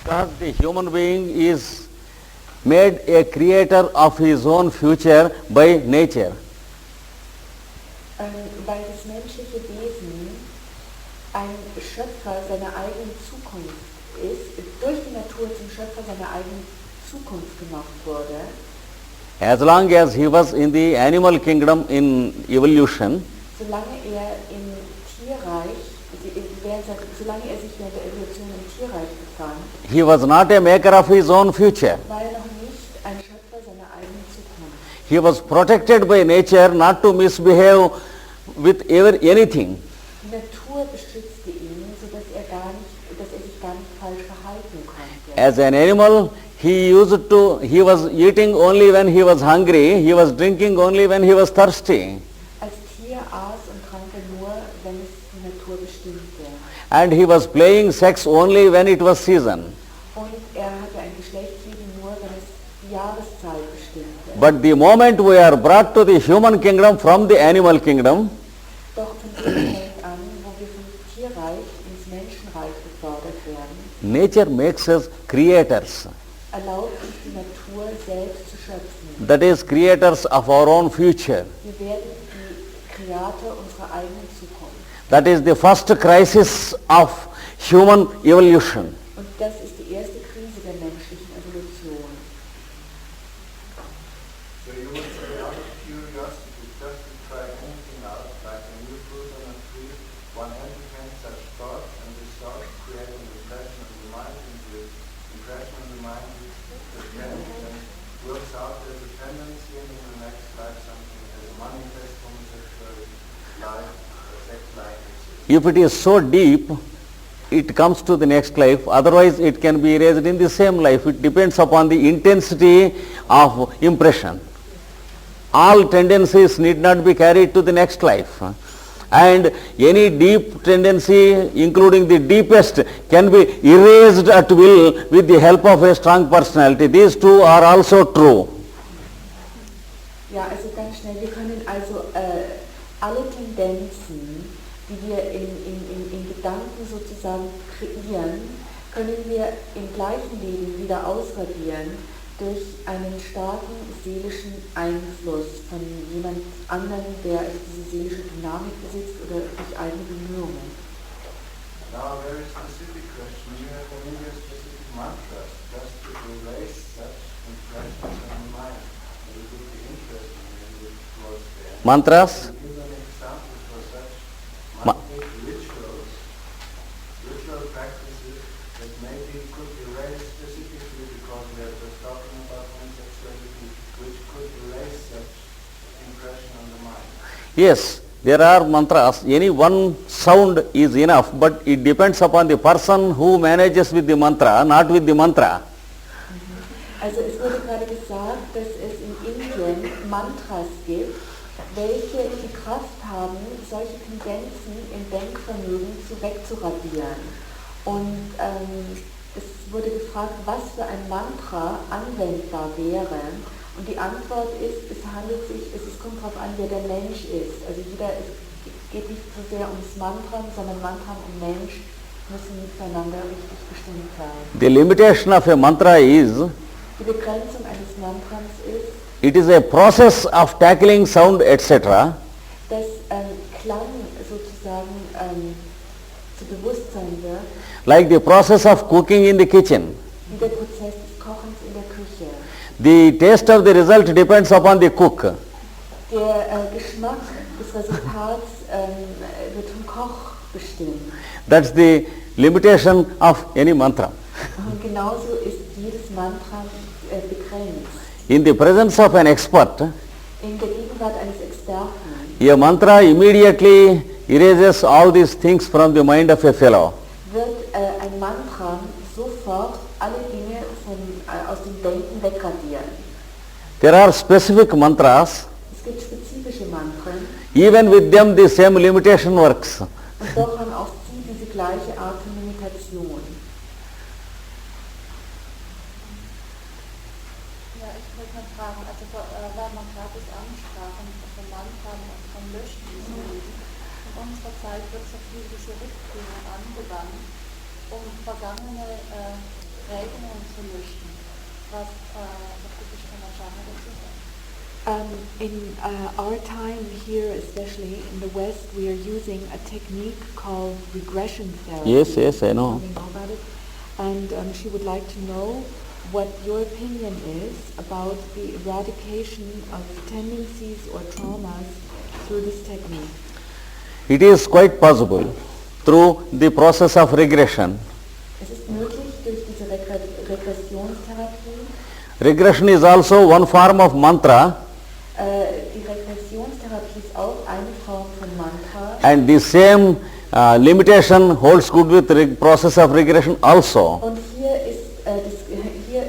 Because the human being is made a creator of his own future by nature. Weil das menschliche Wesen ein Schöpfer seiner eigenen Zukunft ist, durch die Natur zum Schöpfer seiner eigenen Zukunft gemacht wurde. As long as he was in the animal kingdom in evolution, Solange er im Tierreich, solange er sich während der Evolution im Tierreich befand, he was not a maker of his own future. war er noch nicht ein Schöpfer seiner eigenen Zukunft. He was protected by nature not to misbehave with anything. Die Natur beschützte ihn, sodass er sich gar nicht falsch verhalten konnte. As an animal, he was eating only when he was hungry, he was drinking only when he was thirsty. Als Tier aß und trank er nur, wenn es die Natur bestimmte. And he was playing sex only when it was season. Und er hatte ein Geschlechtsleben nur, wenn es die Jahreszeit bestimmte. But the moment we are brought to the human kingdom from the animal kingdom, Doch von dem Moment an, wo wir vom Tierreich ins Menschenreich befördert werden, nature makes us creators. erlaubt uns die Natur selbst zu schöpfen. That is, creators of our own future. Wir werden die Kreator unserer eigenen Zukunft. That is the first crisis of human evolution. Und das ist die erste Krise der menschlichen Evolution. So you would say out of curiosity, just to try anything out, like a new fruit on a tree, one entertains such thoughts, and this thought creates an impression on the mind, and the impression on the mind works out as a tendency, and in the next life something as a manifest homosexual life, sex life. If it is so deep, it comes to the next life. Otherwise, it can be erased in the same life. It depends upon the intensity of impression. All tendencies need not be carried to the next life. And any deep tendency, including the deepest, can be erased at will with the help of a strong personality. These two are also true. Ja, also ganz schnell, wir können also alle Tendenzen, die wir in Gedanken sozusagen kreieren, können wir im gleichen Leben wieder ausradieren durch einen starken seelischen Einfluss von jemand anderem, der diese seelische Dynamik besitzt oder durch eigene Bemühungen. Now a very specific question. You have any specific mantras just to erase such impressions on the mind? It would be interesting maybe towards the end. Mantras? Give an example for such Ma- ritual practices that maybe could be raised specifically because we are just talking about homosexuality, which could erase such impression on the mind. Yes, there are mantras. Any one sound is enough, but it depends upon the person who manages with the mantra, not with the mantra. Also es wurde gerade gesagt, dass es in Indien Mantras gibt, welche die Kraft haben, solche Tendenzen im Denkvermögen wegzuradieren. Und es wurde gefragt, was für ein Mantra anwendbar wäre. Und die Antwort ist, es kommt darauf an, wer der Mensch ist. Also es geht nicht so sehr ums Mantra, sondern Mantra und Mensch müssen miteinander richtig bestimmt sein. The limitation of a mantra is, Die Begrenzung eines Mantras ist, it is a process of tackling sound, etc. dass Klang sozusagen zu Bewusstsein wird, Like the process of cooking in the kitchen. wie der Prozess des Kochens in der Küche. The taste of the result depends upon the cook. Der Geschmack des Resultats wird vom Koch bestimmt. That's the limitation of any mantra. Und genauso ist jedes Mantra begrenzt. In the presence of an expert, In der Gegenwart eines Experten a mantra immediately erases all these things from the mind of a fellow. wird ein Mantra sofort alle Dinge aus dem Denken wegradieren. There are specific mantras, Es gibt spezifische Mantren even with them the same limitation works. und doch haben auch sie diese gleiche Art von Limitation. Ja, ich wollte mal fragen, also weil man gerade das ansprachen von Mantra und von Löschdiensten. In unserer Zeit wird so viel diese Rückführung angewandt, um vergangene Prägungen zu löschen. Was gibt es von der Jhana dazu sagen? In our time here, especially in the West, we are using a technique called regression therapy. Yes, yes, I know. You know about it? And she would like to know what your opinion is about the eradication of tendencies or traumas through this technique. It is quite possible through the process of regression. Es ist möglich durch diese Regressionstherapie. Regression is also one form of mantra, Die Regressionstherapie ist auch eine Form von Mantra. and the same limitation holds good with the process of regression also. Und hier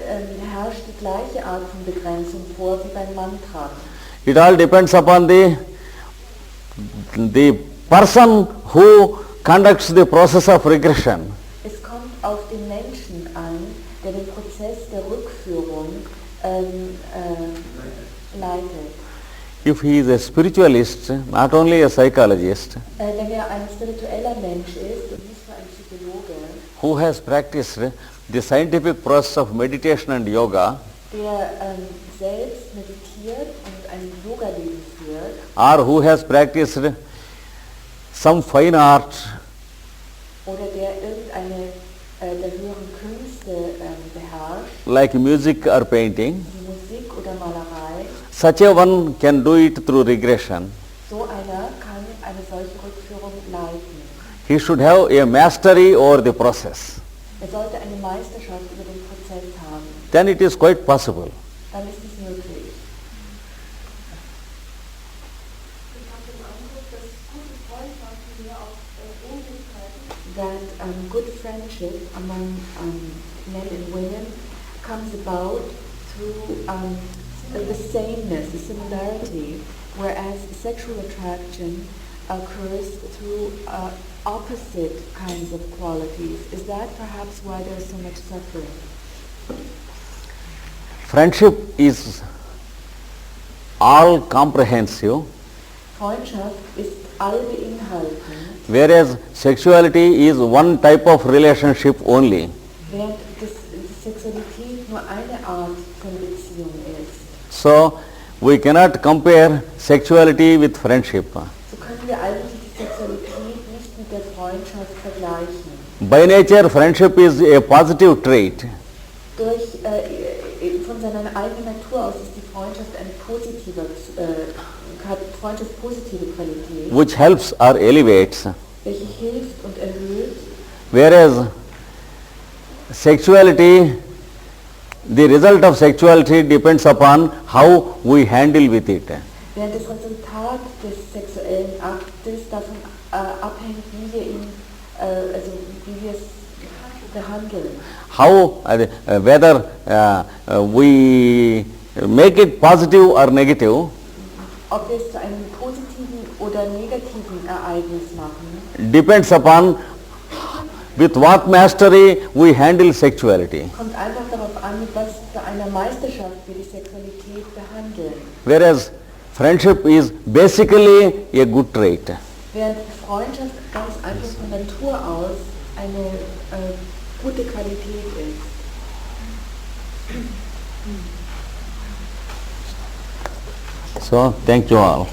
herrscht die gleiche Art von Begrenzung vor wie beim Mantra. It all depends upon the person who conducts the process of regression. Es kommt auf den Menschen an, der den Prozess der Rückführung leitet. If he is a spiritualist, not only a psychologist, Wenn ein spiritueller Mensch ist und nicht nur ein Psychologe, who has practiced the scientific process of meditation and yoga, der selbst meditiert und ein Yoga-Leben führt, or who has practiced some fine art, oder der irgendeine der höheren Künste beherrscht, like music or painting, wie Musik oder Malerei, such a one can do it through regression. so einer kann eine solche Rückführung leiten. He should have a mastery over the process. Er sollte eine Meisterschaft über den Prozess haben. Then it is quite possible. Dann ist es möglich. Ich habe den Eindruck, dass gute Freundschaften hier auch Ähnlichkeiten That good friendship among men and women comes about through the sameness, the similarity, whereas sexual attraction occurs through opposite kinds of qualities. Is that perhaps why there's so much suffering? Friendship is all comprehensive, Freundschaft ist allbeinhaltend, whereas sexuality is one type of relationship only. während die Sexualität nur eine Art von Beziehung ist. So we cannot compare sexuality with friendship. So können wir eigentlich die Sexualität nicht mit der Freundschaft vergleichen. By nature, friendship is a positive trait, Von seiner eigenen Natur aus ist die Freundschaft eine hat Freundschaft positive Qualität, which helps or elevates, welche hilft und erhöht, whereas sexuality, the result of sexuality depends upon how we handle with it. während das Resultat des sexuellen Aktes davon abhängt, wie wir ihn, wie wir es behandeln. How, whether we make it positive or negative, Ob wir es zu einem positiven oder negativen Ereignis machen, depends upon with what mastery we handle sexuality. kommt einfach darauf an, mit was für einer Meisterschaft wir die Sexualität behandeln. Whereas friendship is basically a good trait. Während Freundschaft ganz einfach von Natur aus eine gute Qualität ist. So, thank you all.